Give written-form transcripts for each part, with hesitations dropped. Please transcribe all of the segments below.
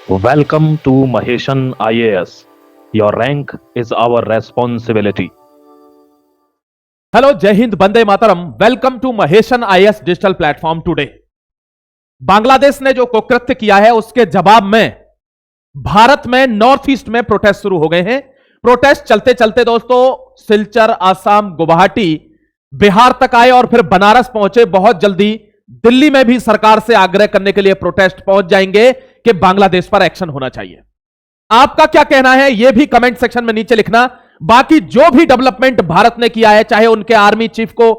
Welcome to Maheshan IAS. Your rank is our responsibility. Hello, Jai Hind, Vande Mataram. Welcome to Maheshan IAS digital platform today. Bangladesh ने जो कुकृत्य किया है उसके जवाब में भारत में नॉर्थ ईस्ट में प्रोटेस्ट शुरू हो गए हैं। प्रोटेस्ट चलते चलते दोस्तों सिलचर, आसाम, गुवाहाटी, बिहार तक आए और फिर बनारस पहुंचे। बहुत जल्दी दिल्ली में भी सरकार से आग्रह करने के लिए प्रोटेस्ट पहुंच जाएंगे कि बांग्लादेश पर एक्शन होना चाहिए। आपका क्या कहना है यह भी कमेंट सेक्शन में नीचे लिखना। बाकी जो भी डेवलपमेंट भारत ने किया है, चाहे उनके आर्मी चीफ को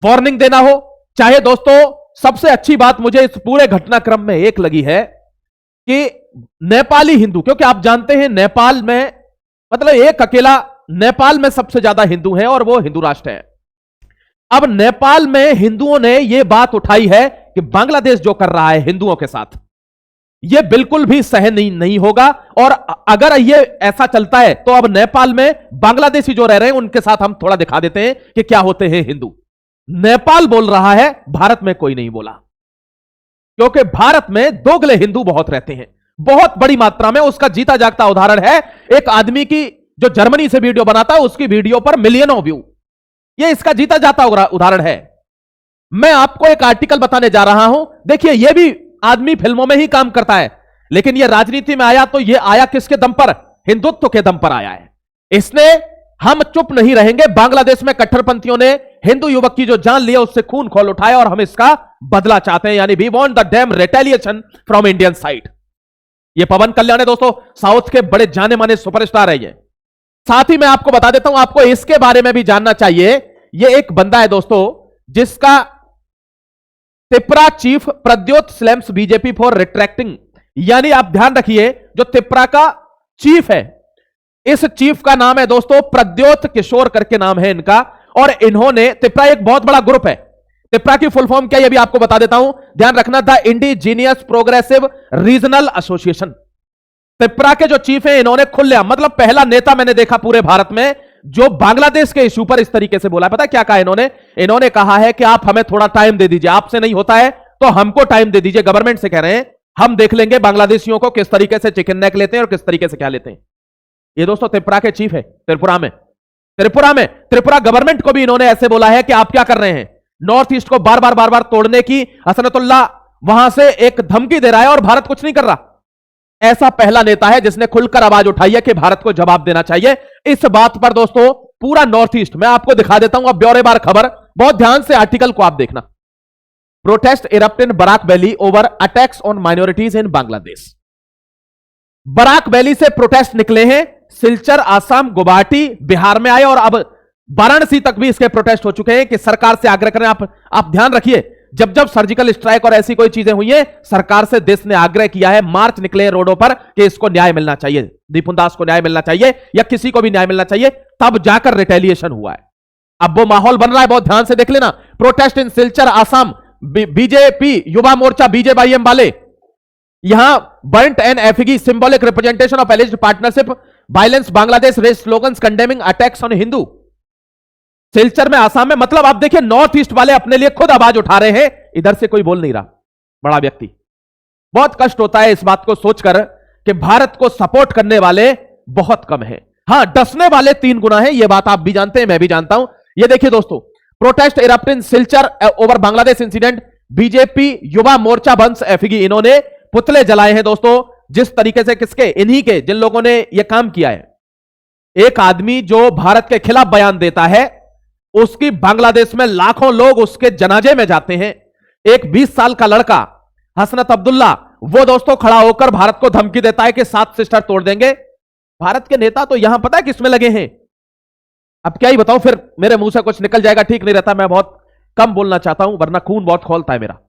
वार्निंग देना हो, चाहे दोस्तों सबसे अच्छी बात मुझे इस पूरे घटनाक्रम में एक लगी है कि नेपाली हिंदू, क्योंकि आप जानते हैं नेपाल में मतलब एक अकेला नेपाल में सबसे ज्यादा हिंदू हैं और वो हिंदू राष्ट्र है। अब नेपाल में हिंदुओं ने यह बात उठाई है कि बांग्लादेश जो कर रहा है हिंदुओं के साथ, यह बिल्कुल भी सहन नहीं होगा। और अगर यह ऐसा चलता है तो अब नेपाल में बांग्लादेशी जो रह रहे हैं उनके साथ हम थोड़ा दिखा देते हैं कि क्या होते हैं हिंदू। नेपाल बोल रहा है, भारत में कोई नहीं बोला, क्योंकि भारत में दोगले हिंदू बहुत रहते हैं, बहुत बड़ी मात्रा में। उसका जीता जागता उदाहरण है एक आदमी की जो जर्मनी से वीडियो बनाता है, उसकी वीडियो पर मिलियनों व्यू। यह इसका जीता जाता उदाहरण है। मैं आपको एक आर्टिकल बताने जा रहा हूं। देखिए, यह भी आदमी फिल्मों में ही काम करता है, लेकिन यह राजनीति में आया तो यह आया किसके दम पर? हिंदुत्व के दम पर आया है। इसने हम चुप नहीं रहेंगे। बांग्लादेश में कट्टरपंथियों ने हिंदू युवक की जो जान ली है उससे खून खोल उठाया और हम इसका बदला चाहते हैं, यानी we want the damn retaliation from Indian side. यह पवन कल्याण है दोस्तों, साउथ के बड़े जाने माने सुपरस्टार है ये। साथ ही मैं आपको बता देता हूं, आपको इसके बारे में भी जानना चाहिए। यह एक बंदा है दोस्तों जिसका Tripura chief Pradyot slams BJP for retracting, यानी आप ध्यान रखिए जो त्रिपुरा का चीफ है, इस चीफ का नाम है दोस्तों प्रद्योत किशोर करके नाम है इनका। और इन्होंने, त्रिपुरा एक बहुत बड़ा ग्रुप है। त्रिपुरा की फुल फॉर्म क्या है ये भी आपको बता देता हूं, ध्यान रखना, the indigenous progressive regional association. Tripura के जो चीफ है इन्होंने खुलेआम, मतलब पहला नेता मैंने देखा पूरे भारत में जो बांग्लादेश के इश्यू पर इस तरीके से बोला। पता क्या कहा इन्होंने कहा है कि आप हमें थोड़ा टाइम दे दीजिए, आपसे नहीं होता है तो हमको टाइम दे दीजिए। गवर्नमेंट से कह रहे हैं हम देख लेंगे बांग्लादेशियों को किस तरीके से चिकन नेक लेते हैं और किस तरीके से क्या लेते हैं। ये दोस्तों त्रिपुरा के चीफ है। त्रिपुरा गवर्नमेंट को भी इन्होंने ऐसे बोला है कि आप क्या कर रहे हैं, नॉर्थ ईस्ट को बार बार तोड़ने की हसनतुल्ला वहां से एक धमकी दे रहा है और भारत कुछ नहीं कर रहा। ऐसा पहला नेता है जिसने खुलकर आवाज उठाई है कि भारत को जवाब देना चाहिए। इस बात पर दोस्तों पूरा नॉर्थ ईस्ट मैं आपको दिखा देता हूं, अब ब्यौरेवार खबर, बहुत ध्यान से आर्टिकल को आप देखना। Protest erupt in Barak valley over attacks on minorities in Bangladesh. Barak valley से प्रोटेस्ट निकले हैं, सिलचर, आसाम, गुवाहाटी, बिहार में आए और अब वाराणसी तक भी इसके प्रोटेस्ट हो चुके हैं कि सरकार से आग्रह करें। आप ध्यान रखिए, जब सर्जिकल स्ट्राइक और ऐसी कोई चीजें हुई है, सरकार से देश ने आग्रह किया है, मार्च निकले रोडों पर कि इसको न्याय मिलना चाहिए, दीपुन दास को न्याय मिलना चाहिए या किसी को भी न्याय मिलना चाहिए, तब जाकर रिटेलिएशन हुआ है। अब वो माहौल बन रहा है, बहुत ध्यान से देख लेना। Protest in Silchar, Assam, BJP Yuva Morcha BJYM वाले यहां burnt and effigy symbolic representation of alleged partnership violence Bangladesh raise slogans condemning attacks on Hindu. Silchar में, आसाम में, मतलब आप देखिए नॉर्थ ईस्ट वाले अपने लिए खुद आवाज उठा रहे हैं, इधर से कोई बोल नहीं रहा बड़ा व्यक्ति। बहुत कष्ट होता है इस बात को सोचकर कि भारत को सपोर्ट करने वाले बहुत कम हैं। हां, डसने वाले 3 गुना हैं, यह बात आप भी जानते हैं, मैं भी जानता हूं। यह देखिए दोस्तों, protest erupt in Silchar over Bangladesh incident, BJP Yuva Morcha बंस एफिगी, इन्होंने पुतले जलाए हैं दोस्तों। जिस तरीके से किसके, इन्हीं के, जिन लोगों ने यह काम किया है। एक आदमी जो भारत के खिलाफ बयान देता है उसकी बांग्लादेश में लाखों लोग उसके जनाजे में जाते हैं। एक 20 साल का लड़का हसनत अब्दुल्ला, वो दोस्तों खड़ा होकर भारत को धमकी देता है कि 7 सिस्टर तोड़ देंगे। भारत के नेता तो यहां पता है किसमें लगे हैं। अब क्या ही बताऊं, फिर मेरे मुंह से कुछ निकल जाएगा, ठीक नहीं रहता। मैं बहुत कम बोलना चाहता हूं वरना खून बहुत खौलता है मेरा।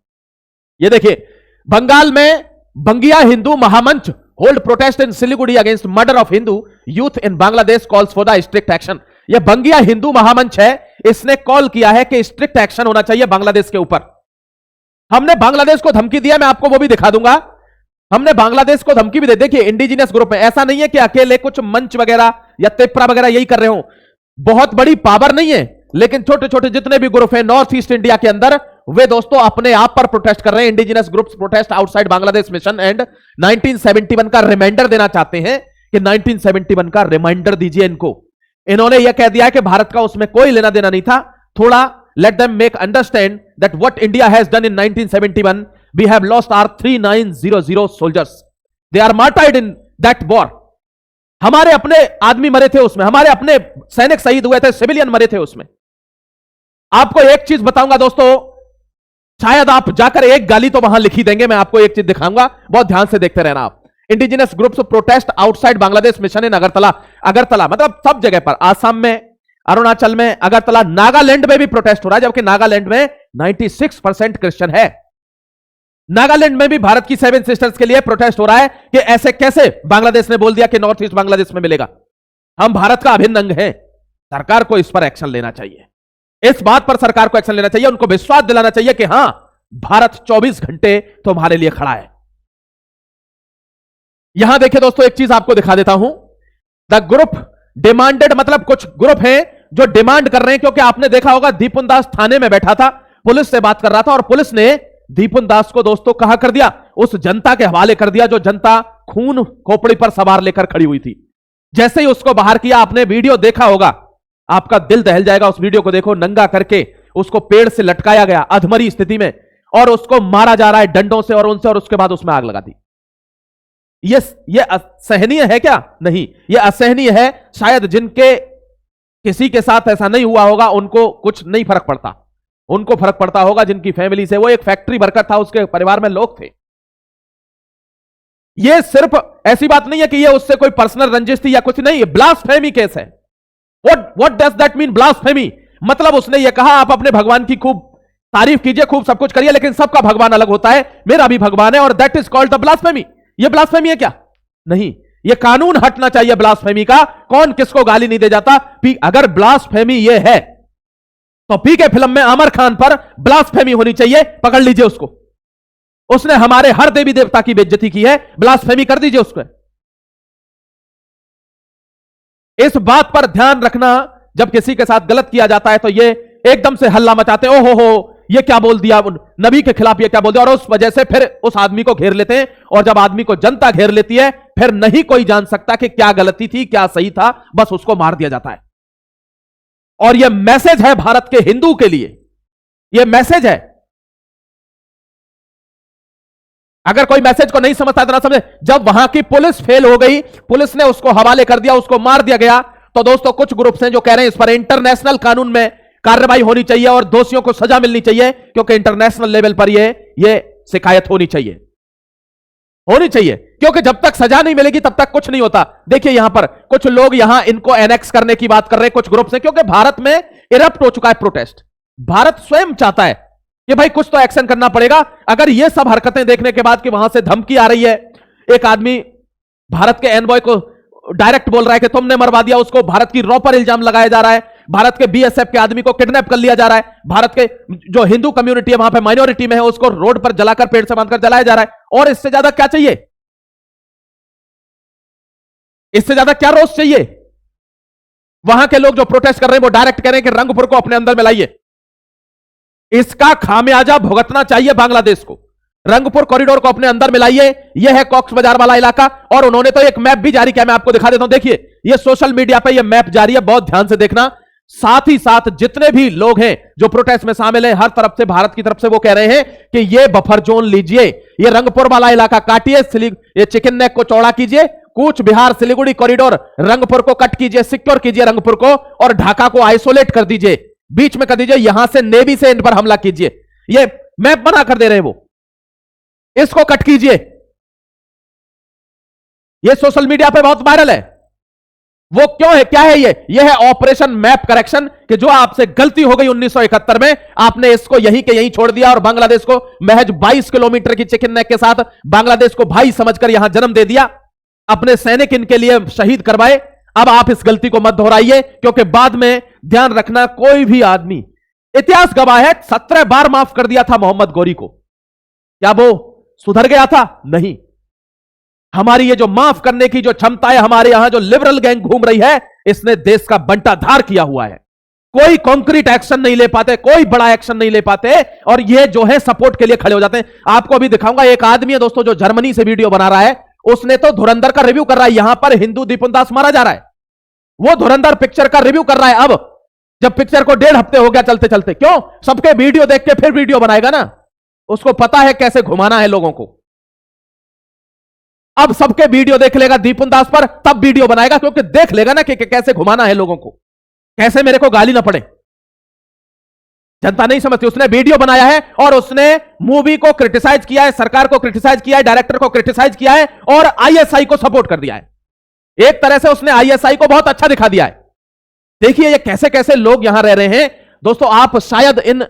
ये देखिए, बंगाल में Bangiya Hindu Mahamanch hold protest in Siliguri against murder of Hindu youth in Bangladesh calls for the strict action. यह बंगिया हिंदू महामंच है, इसने कॉल किया है कि स्ट्रिक्ट एक्शन होना चाहिए बांग्लादेश के ऊपर। हमने बांग्लादेश को धमकी दिया, मैं आपको वो भी दिखा दूंगा। हमने बांग्लादेश को धमकी भी दे, देखिए इंडिजिनियस ग्रुप में, ऐसा नहीं है कि अकेले कुछ मंच वगैरह या त्रिपुरा वगैरह यही कर रहे हो, बहुत बड़ी पावर नहीं है, लेकिन छोटे छोटे जितने भी ग्रुप हैं नॉर्थ ईस्ट इंडिया के अंदर वे दोस्तों अपने आप पर प्रोटेस्ट कर रहे हैं। Indigenous groups protest outside Bangladesh mission and 1971 का रिमाइंडर देना चाहते हैं कि 1971 का रिमाइंडर दीजिए इनको। इन्होंने यह कह दिया कि भारत का उसमें कोई लेना देना नहीं था। थोड़ा let them make understand that what India has done in 1971, we have lost our 3900 soldiers, they are martyred in that war. हमारे अपने आदमी मरे थे उसमें, हमारे अपने सैनिक शहीद हुए थे, सिविलियन मरे थे उसमें। आपको एक चीज बताऊंगा दोस्तों, शायद आप जाकर एक गाली तो वहां लिखी देंगे, मैं आपको एक चीज दिखाऊंगा, बहुत ध्यान से देखते रहना आप। Indigenous groups protest outside Bangladesh mission in Agartala. Agartala मतलब सब जगह पर, आसाम में, अरुणाचल में, अगरतला, नागालैंड में भी प्रोटेस्ट हो रहा है, जबकि नागालैंड में 96% क्रिश्चियन है। नागालैंड में भी भारत की 7 सिस्टर्स के लिए प्रोटेस्ट हो रहा है कि ऐसे कैसे बांग्लादेश ने बोल दिया कि नॉर्थ ईस्ट बांग्लादेश में मिलेगा, हम भारत का अभिन्न अंग हैं। सरकार को इस पर एक्शन लेना चाहिए, इस बात पर सरकार को एक्शन लेना चाहिए, उनको विश्वास दिलाना चाहिए कि हां भारत 24 घंटे तुम्हारे लिए खड़ा है। यहां देखिए दोस्तों, एक चीज आपको दिखा देता हूं। द ग्रुप डिमांडेड, मतलब कुछ ग्रुप हैं जो डिमांड कर रहे हैं, क्योंकि आपने देखा होगा दीपुन दास थाने में बैठा था, पुलिस से बात कर रहा था, और पुलिस ने दीपुन दास को दोस्तों कहां कर दिया, उस जनता के हवाले कर दिया जो जनता खून खोपड़ी पर सवार लेकर खड़ी हुई थी। जैसे ही उसको बाहर किया, आपने वीडियो देखा होगा, आपका दिल दहल जाएगा। उस वीडियो को देखो, नंगा करके उसको पेड़ से लटकाया गया अधमरी स्थिति में, और उसको मारा जा रहा है डंडों से और उनसे, और उसके बाद उसमें आग लगा दी। ये असहनीय है क्या? नहीं, ये असहनीय है। शायद जिनके किसी के साथ ऐसा नहीं हुआ होगा उनको कुछ नहीं फर्क पड़ता, उनको फर्क पड़ता होगा जिनकी फैमिली से, वो एक फैक्ट्री वर्कर था, उसके परिवार में लोग थे। ये सिर्फ ऐसी बात नहीं है कि ये उससे कोई पर्सनल रंजिश थी या कुछ नहीं, ये ब्लास्फेमी केस है। What does that mean blasphemy? मतलब उसने ये कहा आप अपने भगवान की खूब तारीफ कीजिए, खूब सब कुछ करिए, लेकिन सबका भगवान अलग होता है, मेरा भी भगवान है, और that is called the blasphemy. ये ब्लास्फेमी है क्या? नहीं, ये कानून हटना चाहिए ब्लास्फेमी का। कौन किसको गाली नहीं दे जाता। अगर ब्लास्फेमी ये है तो पीके फिल्म में आमिर खान पर ब्लास्फेमी होनी चाहिए, पकड़ लीजिए उसको। उसने हमारे हर देवी देवता की बेइज्जती की है, ब्लास्फेमी कर दीजिए उसको। इस बात पर ध्यान रखना, जब किसी के साथ गलत किया जाता है तो ये एकदम से हल्ला मचाते हैं, ओहो हो ये क्या बोल दिया, नबी के खिलाफ ये क्या बोल दिया, और उस वजह से फिर उस आदमी को घेर लेते हैं। और जब आदमी को जनता घेर लेती है, फिर नहीं कोई जान सकता कि क्या गलती थी क्या सही था, बस उसको मार दिया जाता है। और यह मैसेज है भारत के हिंदू के लिए, यह मैसेज है। अगर कोई मैसेज को नहीं समझता है तो ना समझे। जब वहां की पुलिस फेल हो गई, पुलिस ने उसको हवाले कर दिया, उसको मार दिया गया, तो दोस्तों कुछ ग्रुप्स हैं जो कह रहे हैं इस पर इंटरनेशनल कानून में कार्रवाई होनी चाहिए और दोषियों को सजा मिलनी चाहिए, क्योंकि इंटरनेशनल लेवल पर ये शिकायत होनी चाहिए, क्योंकि जब तक सजा नहीं मिलेगी तब तक कुछ नहीं होता। देखिए यहां पर कुछ लोग यहां इनको एनेक्स करने की बात कर रहे हैं, कुछ ग्रुप्स हैं, क्योंकि भारत में इरप्ट हो चुका है प्रोटेस्ट। भारत स्वयं चाहता है कि भाई कुछ तो एक्शन करना पड़ेगा। अगर ये सब हरकतें देखने के बाद कि वहां से धमकी आ रही है, एक आदमी भारत के एनवॉय को डायरेक्ट बोल रहा है कि तुमने मरवा दिया उसको, भारत की रॉ पर इल्जाम लगाया जा रहा है, भारत के बीएसएफ के आदमी को किडनैप कर लिया जा रहा है, भारत के जो हिंदू कम्युनिटी है वहां पे माइनॉरिटी में है उसको रोड पर जलाकर पेड़ से बांधकर जलाया जा रहा है। और इससे ज्यादा क्या चाहिए? इससे ज्यादा क्या रोष चाहिए? वहां के लोग जो प्रोटेस्ट कर रहे हैं वो डायरेक्ट कह रहे हैं कि रंगपुर को अपने अंदर मिलाइए। इसका खामियाजा भुगतना चाहिए बांग्लादेश को। रंगपुर कॉरिडोर को अपने अंदर मिलाइए। यह है कॉक्स बाजार वाला इलाका, और उन्होंने तो एक मैप भी जारी किया, मैं आपको दिखा देता हूं। देखिए यह सोशल मीडिया पे यह मैप जारी है, बहुत ध्यान से देखना। साथ ही साथ जितने भी लोग हैं जो प्रोटेस्ट में शामिल हैं, हर तरफ से, भारत की तरफ से वो कह रहे हैं कि यह बफर जोन लीजिए, यह रंगपुर वाला इलाका काटिए, ये चिकन नेक को चौड़ा कीजिए, कूच बिहार सिलीगुड़ी कॉरिडोर रंगपुर को कट कीजिए, सिक्योर कीजिए रंगपुर को, और ढाका को आइसोलेट कर दीजिए, बीच में कर दीजिए, यहां से नेवी से इन पर हमला कीजिए। ये मैप बना कर दे रहे हैं वो, इसको कट कीजिए। ये सोशल मीडिया पे बहुत वायरल है। वो क्यों है, क्या है ये है ऑपरेशन मैप करेक्शन, कि जो आपसे गलती हो गई 1971 में, आपने इसको यहीं के यहीं छोड़ दिया और बांग्लादेश को महज 22 किलोमीटर की चिकन नेक के साथ बांग्लादेश को भाई समझकर यहां जन्म दे दिया, अपने सैनिक इनके लिए शहीद करवाए। अब आप इस गलती को मत दोहराइए, क्योंकि बाद में ध्यान रखना, कोई भी आदमी, इतिहास गवाह है, 17 बार माफ कर दिया था मोहम्मद गौरी को। क्या वो सुधर गया था? नहीं। हमारी ये जो माफ करने की जो क्षमता है, हमारे यहां जो लिबरल गैंग घूम रही है, इसने देश का बंटाधार किया हुआ है। कोई कॉन्क्रीट एक्शन नहीं ले पाते, कोई बड़ा एक्शन नहीं ले पाते, और ये जो है सपोर्ट के लिए खड़े हो जाते हैं। आपको अभी दिखाऊंगा, एक आदमी है दोस्तों जो जर्मनी से वीडियो बना रहा है, उसने तो धुरंधर का रिव्यू कर रहा है। यहां पर हिंदू दीपन दास मारा जा रहा है, वो धुरंधर पिक्चर का रिव्यू कर रहा है। अब जब पिक्चर को 1.5 हफ्ते हो गया चलते चलते, क्यों? सबके वीडियो देख के फिर वीडियो बनाएगा ना, उसको पता है कैसे घुमाना है लोगों को। अब सबके वीडियो देख लेगा दीपन दास पर, तब वीडियो बनाएगा, क्योंकि देख लेगा ना कि कैसे घुमाना है लोगों को, कैसे मेरे को गाली ना पड़े। जनता नहीं समझती। उसने वीडियो बनाया है और उसने मूवी को क्रिटिसाइज किया है, सरकार को क्रिटिसाइज किया है, डायरेक्टर को क्रिटिसाइज किया है, और आईएसआई को सपोर्ट कर दिया है। एक तरह से उसने आईएसआई को बहुत अच्छा दिखा दिया है। देखिए ये कैसे कैसे लोग यहां रह रहे हैं दोस्तों। आप शायद इन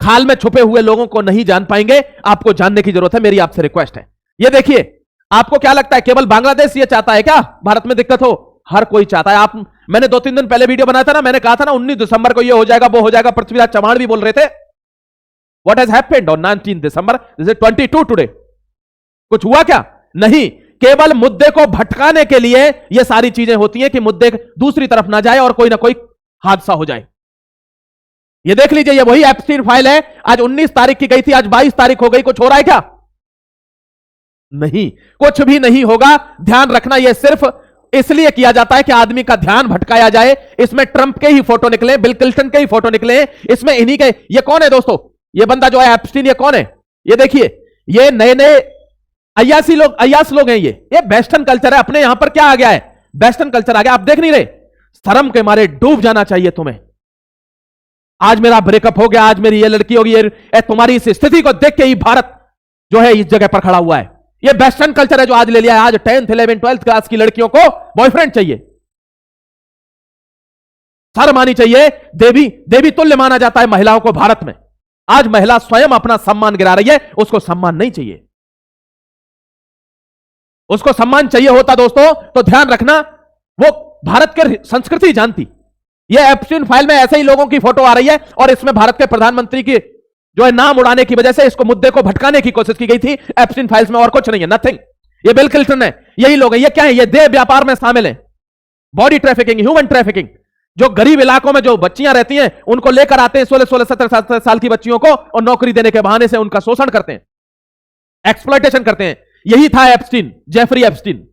खाल में छुपे हुए लोगों को नहीं जान पाएंगे, आपको जानने की जरूरत है, मेरी आपसे रिक्वेस्ट है। ये देखिए, आपको क्या लगता है केवल बांग्लादेश ये चाहता है क्या भारत में दिक्कत हो? हर कोई चाहता है। मैंने 2-3 दिन पहले वीडियो बनाया था ना, मैंने कहा था ना 19 दिसंबर को ये हो जाएगा, वो हो जाएगा। पृथ्वीराज चौहान भी बोल रहे थे। What has happened on 19 December? This is 22 today. कुछ हुआ क्या? नहीं। केवल मुद्दे को भटकाने के लिए ये सारी चीजें होती हैं कि मुद्दे दूसरी तरफ ना जाए और कोई ना कोई हादसा हो जाए। ये देख लीजिए, ये वही एप्स्टीन फाइल है। आज 19 तारीख की गई थी, आज 22 तारीख हो गई। कुछ हो रहा है क्या? नहीं, कुछ भी नहीं होगा। ध्यान रखना, यह सिर्फ इसलिए किया जाता है कि आदमी का ध्यान भटकाया जाए। इसमें ट्रंप के ही फोटो निकले, बिल क्लिंटन के ही फोटो निकले, इसमें इन्हीं के। ये कौन है दोस्तों? ये बंदा जो है एप्स्टीन, ये कौन है? ये देखिए, ये नए नए अयास लोग हैं। ये वेस्टर्न कल्चर है। अपने यहां पर क्या आ गया है? वेस्टर्न कल्चर आ गया। आप देख नहीं रहे? शर्म के मारे डूब जाना चाहिए तुम्हें। आज मेरा ब्रेकअप हो गया, आज मेरी ये लड़की होगी, ये तुम्हारी इस स्थिति को देख के ही भारत जो है इस जगह पर खड़ा हुआ है। ये वेस्टर्न कल्चर है जो आज ले लिया है। आज 10th 11th 12th क्लास की लड़कियों को बॉयफ्रेंड चाहिए। शर्म आनी चाहिए। देवी तुल्य माना जाता है महिलाओं को भारत में। आज महिला स्वयं अपना सम्मान गिरा रही है। उसको सम्मान नहीं चाहिए। उसको सम्मान चाहिए होता दोस्तों तो ध्यान रखना, वो भारत की संस्कृति जानती। ये एप्स्टीन फाइल में ऐसे ही लोगों की फोटो आ रही है, और इसमें भारत के प्रधानमंत्री की जो है नाम उड़ाने की वजह से इसको मुद्दे को भटकाने की कोशिश की गई थी एप्स्टीन फाइल्स में, और कुछ नहीं है, नथिंग। ये बिल क्लिंटन है, यही लोग हैं। ये क्या है? ये देह व्यापार में शामिल है, बॉडी ट्रैफिकिंग, ह्यूमन ट्रैफिकिंग। जो गरीब इलाकों में जो बच्चियां रहती हैं उनको लेकर आते हैं, 16 17 साल की बच्चियों को, और नौकरी देने के बहाने से उनका शोषण करते हैं, एक्सप्लॉयटेशन करते हैं। यही था एप्स्टीन, जेफरी एप्स्टीन।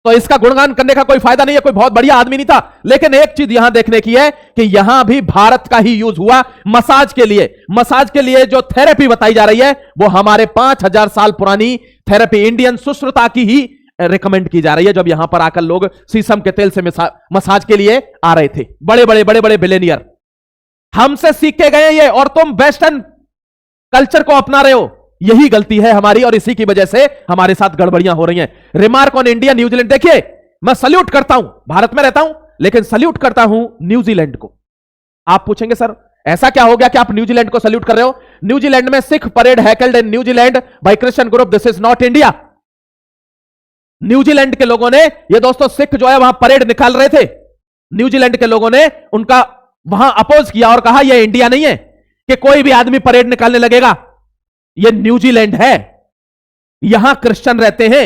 तो इसका गुणगान करने का कोई फायदा नहीं है, कोई बहुत बढ़िया आदमी नहीं था। लेकिन एक चीज यहां देखने की है कि यहां भी भारत का ही यूज हुआ मसाज के लिए। मसाज के लिए जो थेरेपी बताई जा रही है वो हमारे 5000 साल पुरानी थेरेपी, इंडियन सुश्रुता की ही रिकमेंड की जा रही है। जब यहां पर आकर लोग शीशम के तेल से मसाज के लिए आ रहे थे, बड़े बड़े बिलियनियर हमसे सीख के गए ये, और तुम वेस्टर्न कल्चर को अपना रहे हो। यही गलती है हमारी, और इसी की वजह से हमारे साथ गड़बड़ियां हो रही हैं। Remark on India, New Zealand. देखिए, मैं सल्यूट करता हूं, भारत में रहता हूं, लेकिन सल्यूट करता हूं न्यूजीलैंड को। आप पूछेंगे सर ऐसा क्या हो गया कि आप न्यूजीलैंड को सल्यूट कर रहे हो? न्यूजीलैंड में Sikh parade heckled in New Zealand by Christian group, this is not India. New Zealand के लोगों ने, ये दोस्तों सिख जो है वहां परेड निकाल रहे थे, न्यूजीलैंड के लोगों ने उनका वहां अपोज किया और कहा यह इंडिया नहीं है कि कोई भी आदमी परेड निकालने लगेगा। यह न्यूजीलैंड है, यहां क्रिश्चियन रहते हैं।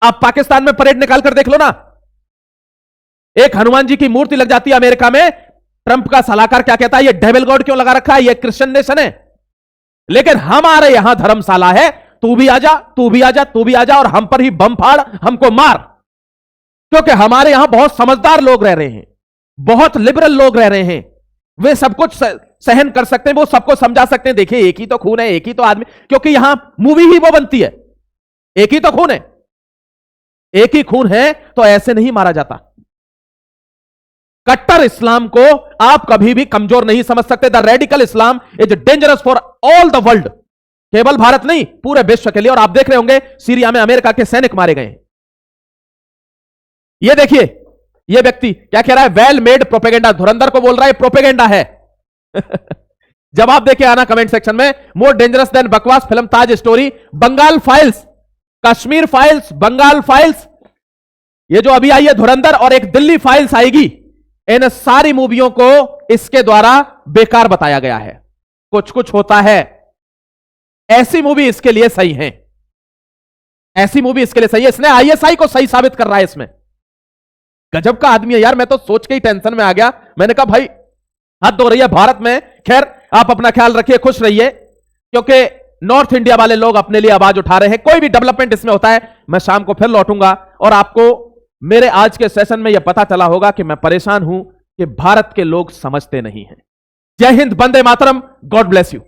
आप पाकिस्तान में परेड निकाल कर देख लो ना, एक हनुमान जी की मूर्ति लग जाती है अमेरिका में। ट्रंप का सलाहकार क्या कहता है? ये डेविल गॉड क्यों लगा रखा है? ये क्रिश्चियन नेशन है। लेकिन हमारे यहां धर्मशाला है, तू भी आजा, तू भी आजा, तू भी आजा, और हम पर ही बम फाड़, हमको मार। क्योंकि हमारे यहां बहुत समझदार लोग रह रहे हैं, बहुत लिबरल लोग रह रहे हैं। वे सब कुछ सहन कर सकते हैं, वो सबको समझा सकते हैं। देखिए, एक ही तो खून है, एक ही तो आदमी, क्योंकि यहां मूवी ही वो बनती है। एक ही तो खून है, एक ही खून है, तो ऐसे नहीं मारा जाता। कट्टर इस्लाम को आप कभी भी कमजोर नहीं समझ सकते। The radical Islam is dangerous for all the world, केवल भारत नहीं, पूरे विश्व के लिए। और आप देख रहे होंगे सीरिया में अमेरिका के सैनिक मारे गए। ये देखिए, ये व्यक्ति क्या कह रहा है? Well made propaganda. धुरंधर को बोल रहा है प्रोपेगेंडा है। जवाब देके आना कमेंट सेक्शन में। मोर डेंजरस देन बकवास film Taj story, Bengal files, Kashmir files, Bengal files, ये जो अभी आई है धुरंधर, और एक दिल्ली फाइल्स आएगी। इन सारी मूवियों को इसके द्वारा बेकार बताया गया है। कुछ कुछ होता है, ऐसी मूवी इसके लिए सही है, ऐसी मूवी इसके लिए सही है। इसने आईएसआई को सही साबित कर रहा है। इसमें गजब का आदमी है यार, मैं तो सोच के ही टेंशन में आ गया। मैंने कहा भाई हद हो रही है भारत में। खैर, आप अपना ख्याल रखिए, खुश रहिए, क्योंकि नॉर्थ इंडिया वाले लोग अपने लिए आवाज उठा रहे हैं। कोई भी डेवलपमेंट इसमें होता है, मैं शाम को फिर लौटूंगा और आपको मेरे आज के सेशन में यह पता चला होगा कि मैं परेशान हूं कि भारत के लोग समझते नहीं हैं। जय हिंद, वंदे मातरम, गॉड ब्लेस यू।